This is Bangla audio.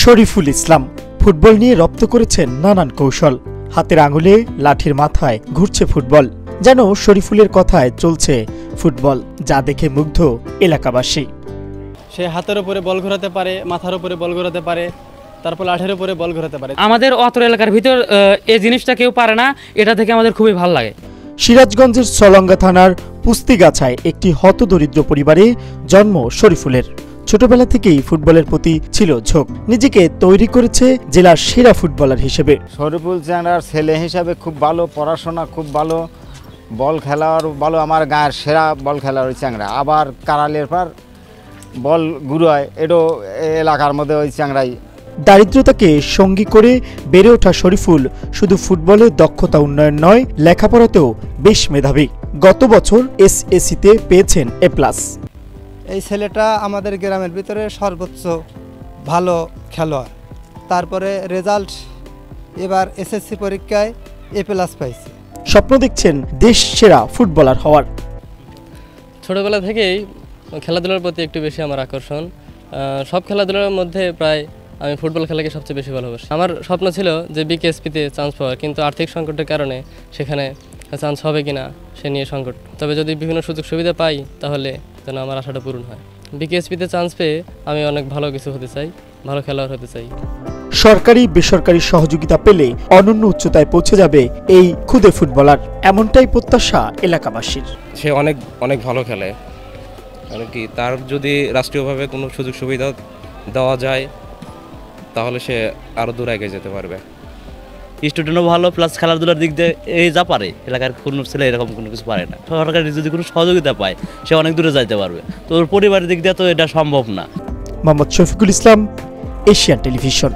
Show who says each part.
Speaker 1: শরীফুল ইসলাম ফুটবল নিয়ে রপ্ত করেছেন নানান কৌশল। হাতের আঙুলে লাঠির মাথায় ঘুরছে ফুটবল, যেন শরীফুলের কথায় চলছে ফুটবল, যা দেখে মুগ্ধ এলাকাবাসী।
Speaker 2: সে হাতের উপরে বল ঘোরাতে পারে, মাথার উপরে বল ঘোরাতে পারে, তারপর লাঠির উপরে বল ঘোরাতে পারে।
Speaker 3: আমাদের অত্র এলাকার ভিতর এই জিনিসটা কেউ পারে না, এটা থেকে আমাদের খুবই ভালো লাগে।
Speaker 1: সিরাজগঞ্জের সলঙ্গা থানার পুস্তিগাছায় একটি হতদরিদ্র পরিবারে জন্ম শরীফুলের। ছোটবেলা থেকেই ফুটবলের প্রতি ছিল ঝোঁক, নিজেকে তৈরি করেছে জেলার সেরা ফুটবলার হিসেবে।
Speaker 4: শরীফুল চ্যাংড়ার ছেলে হিসাবে খুব ভালো, পড়াশোনা খুব ভালো, বল খেলার ভালো, আমার গায়ের সেরা বল খেলার ওই চ্যাংড়া। আবার কারালের পর বল গুড়ায়, এটাও এলাকার মধ্যে ওই চ্যাংড়াই।
Speaker 1: দারিদ্রতাকে সঙ্গী করে বেড়ে ওঠা শরীফুল শুধু ফুটবলে দক্ষতা উন্নয়ন নয়, লেখাপড়াতেও বেশ মেধাবী। গত বছর এসএসসিতে পেয়েছেন এ+।
Speaker 5: এই ছেলেটা আমাদের গ্রামের ভিতরে সর্বোচ্চ ভালো খেলোয়াড়। তারপরে রেজাল্ট এবার এসএসসি পরীক্ষায় এ+ পাইছে।
Speaker 1: স্বপ্ন দেখছেন দেশ সেরা ফুটবলার হওয়ার।
Speaker 2: ছোটবেলা থেকেই খেলাধুলার প্রতি একটু বেশি আমার আকর্ষণ। সব খেলাধুলার মধ্যে প্রায় আমি ফুটবল খেলাকে সবচেয়ে বেশি ভালোবাসি। আমার স্বপ্ন ছিল যে বিকেএসপিতে চান্স পাওয়ার, কিন্তু আর্থিক সংকটের কারণে সেখানে চান্স হবে কিনা সে নিয়ে সংকট। তবে যদি বিভিন্ন সুযোগ সুবিধা পাই তাহলে যেন আমার আশাটা পূরণ হয়। বিকেএসপিতে চান্স পেয়ে আমি অনেক ভালো কিছু হতে চাই, ভালো খেলোয়াড় হতে চাই।
Speaker 1: সরকারি বেসরকারি সহযোগিতা পেলে অনন্য উচ্চতায় পৌঁছে যাবে এই ক্ষুদে ফুটবলার, এমনটাই প্রত্যাশা এলাকাবাসীর।
Speaker 6: সে অনেক ভালো খেলে, মানে কি তার যদি রাষ্ট্রীয়ভাবে কোনো সুযোগ সুবিধা দেওয়া যায় তাহলে সে আরও দূর এগিয়ে যেতে পারবে।
Speaker 7: স্টুডেন্টও ভালো, প্লাস খেলাধুলার দিক দিয়ে এই যা পারে, এলাকার কোনো ছেলে এরকম কোনো কিছু পারে না। সরকার যদি কোনো সহযোগিতা পায় সে অনেক দূরে যাইতে পারবে, তো ওর পরিবারের দিক দিয়ে তো এটা সম্ভব না।
Speaker 1: Mohammad Shafiqul Islam, Asian television.